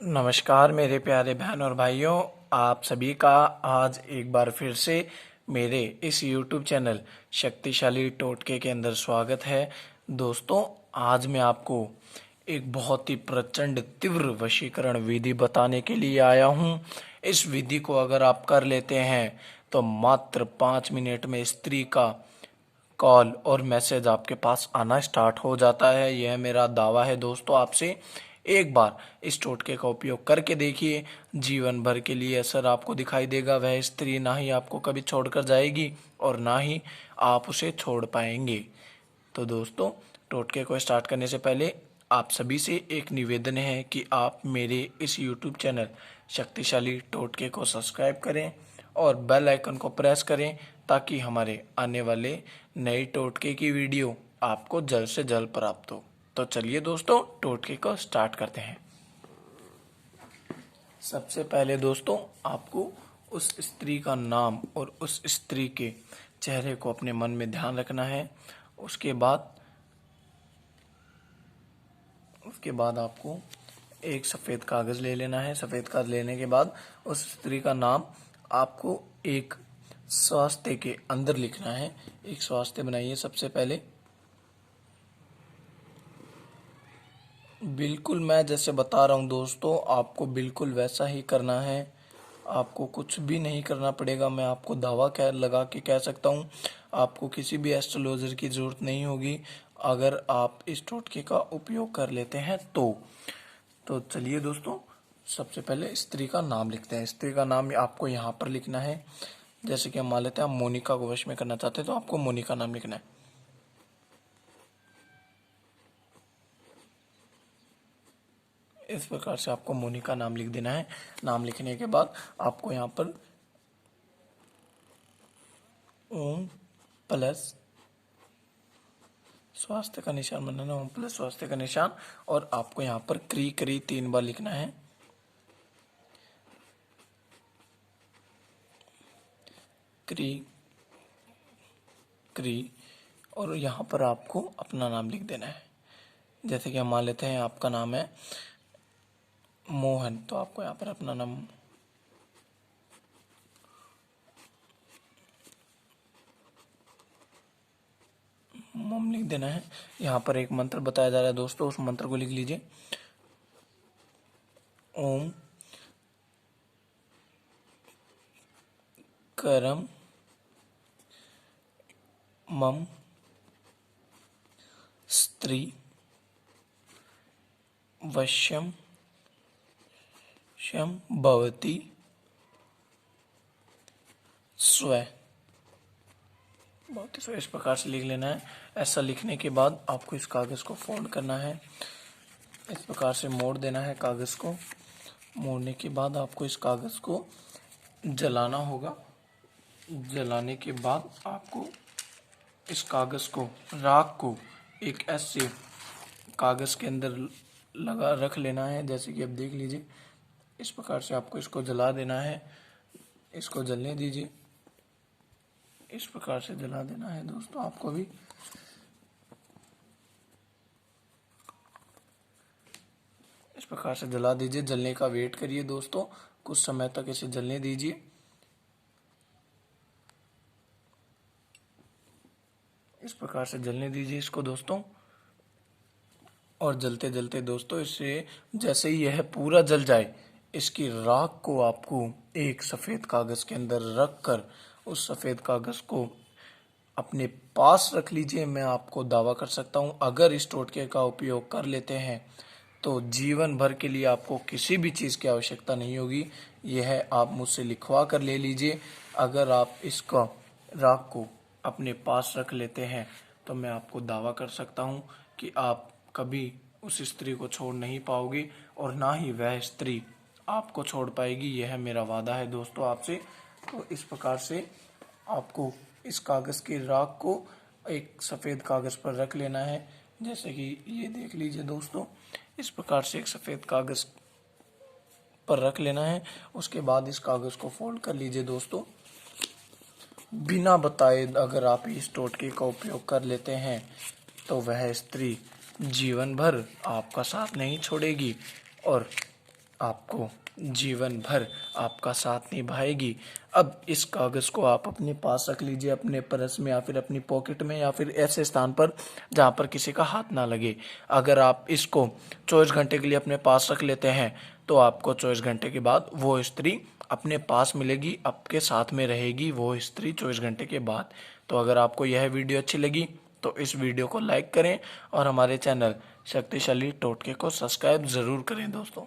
नमस्कार मेरे प्यारे बहन और भाइयों, आप सभी का आज एक बार फिर से मेरे इस YouTube चैनल शक्तिशाली टोटके के अंदर स्वागत है। दोस्तों, आज मैं आपको एक बहुत ही प्रचंड तीव्र वशीकरण विधि बताने के लिए आया हूँ। इस विधि को अगर आप कर लेते हैं तो मात्र 5 मिनट में स्त्री का कॉल और मैसेज आपके पास आना स्टार्ट हो जाता है। यह मेरा दावा है दोस्तों आपसे। एक बार इस टोटके का उपयोग करके देखिए, जीवन भर के लिए असर आपको दिखाई देगा। वह स्त्री ना ही आपको कभी छोड़कर जाएगी और ना ही आप उसे छोड़ पाएंगे। तो दोस्तों, टोटके को स्टार्ट करने से पहले आप सभी से एक निवेदन है कि आप मेरे इस YouTube चैनल शक्तिशाली टोटके को सब्सक्राइब करें और बेल आइकन को प्रेस करें ताकि हमारे आने वाले नए टोटके की वीडियो आपको जल्द से जल्द प्राप्त हो। तो चलिए दोस्तों, टोटके को स्टार्ट करते हैं। सबसे पहले दोस्तों, आपको उस स्त्री का नाम और उस स्त्री के चेहरे को अपने मन में ध्यान रखना है। उसके बाद आपको एक सफ़ेद कागज़ ले लेना है। सफ़ेद कागज़ लेने के बाद उस स्त्री का नाम आपको एक स्वास्थ्य के अंदर लिखना है। एक स्वास्थ्य बनाइए। सबसे पहले बिल्कुल मैं जैसे बता रहा हूँ दोस्तों, आपको बिल्कुल वैसा ही करना है। आपको कुछ भी नहीं करना पड़ेगा। मैं आपको दावा लगा के कह सकता हूँ, आपको किसी भी एस्ट्रोलॉजर की ज़रूरत नहीं होगी अगर आप इस टोटके का उपयोग कर लेते हैं तो चलिए दोस्तों, सबसे पहले स्त्री का नाम लिखते हैं। स्त्री का नाम आपको यहाँ पर लिखना है। जैसे कि हम मान लेते हैं आप मोनिका को वश में करना चाहते हैं तो आपको मोनिका नाम लिखना है। इस प्रकार से आपको मोनिका नाम लिख देना है। नाम लिखने के बाद आपको यहाँ पर ओम प्लस स्वास्थ्य का निशान बनाना। ओम प्लस स्वास्थ्य का निशान, और आपको यहाँ पर क्री 3 बार लिखना है। क्री, और यहाँ पर आपको अपना नाम लिख देना है। जैसे कि हम मान लेते हैं आपका नाम है मोहन, तो आपको यहाँ पर अपना नाम मोम लिख देना है। यहाँ पर एक मंत्र बताया जा रहा है दोस्तों, उस मंत्र को लिख लीजिए। ओम करम मम स्त्री वश्यम शम भवती स्व। बहुत ही इस प्रकार से लिख लेना है। ऐसा लिखने के बाद आपको इस कागज़ को फोल्ड करना है। इस प्रकार से मोड़ देना है कागज़ को। मोड़ने के बाद आपको इस कागज़ को जलाना होगा। जलाने के बाद आपको इस कागज़ को, राख को, एक ऐसे कागज़ के अंदर रख लेना है। जैसे कि आप देख लीजिए, इस प्रकार से आपको इसको जला देना है। इसको जलने दीजिए। इस प्रकार से जला देना है दोस्तों आपको भी। इस प्रकार से जला दीजिए। जलने का वेट करिए दोस्तों, कुछ समय तक इसे जलने दीजिए। इस प्रकार से जलने दीजिए इसको दोस्तों। और जलते जलते दोस्तों, इससे जैसे ही यह पूरा जल जाए, इसकी राख को आपको एक सफ़ेद कागज़ के अंदर रख कर उस सफ़ेद कागज़ को अपने पास रख लीजिए। मैं आपको दावा कर सकता हूँ, अगर इस टोटके का उपयोग कर लेते हैं तो जीवन भर के लिए आपको किसी भी चीज़ की आवश्यकता नहीं होगी। यह आप मुझसे लिखवा कर ले लीजिए। अगर आप इसका राख को अपने पास रख लेते हैं तो मैं आपको दावा कर सकता हूँ कि आप कभी उस स्त्री को छोड़ नहीं पाओगे और ना ही वह स्त्री आपको छोड़ पाएगी। यह मेरा वादा है दोस्तों आपसे। तो इस प्रकार से आपको इस कागज़ की राख को एक सफ़ेद कागज़ पर रख लेना है। जैसे कि ये देख लीजिए दोस्तों, इस प्रकार से एक सफ़ेद कागज़ पर रख लेना है। उसके बाद इस कागज़ को फोल्ड कर लीजिए दोस्तों। बिना बताए अगर आप इस टोटके का उपयोग कर लेते हैं तो वह स्त्री जीवन भर आपका साथ नहीं छोड़ेगी और आपको जीवन भर आपका साथ निभाएगी। अब इस कागज़ को आप अपने पास रख लीजिए, अपने पर्स में या फिर अपनी पॉकेट में या फिर ऐसे स्थान पर जहाँ पर किसी का हाथ ना लगे। अगर आप इसको 24 घंटे के लिए अपने पास रख लेते हैं तो आपको 24 घंटे के बाद वो स्त्री अपने पास मिलेगी, आपके साथ में रहेगी वो स्त्री 24 घंटे के बाद। तो अगर आपको यह वीडियो अच्छी लगी तो इस वीडियो को लाइक करें और हमारे चैनल शक्तिशाली टोटके को सब्सक्राइब ज़रूर करें दोस्तों।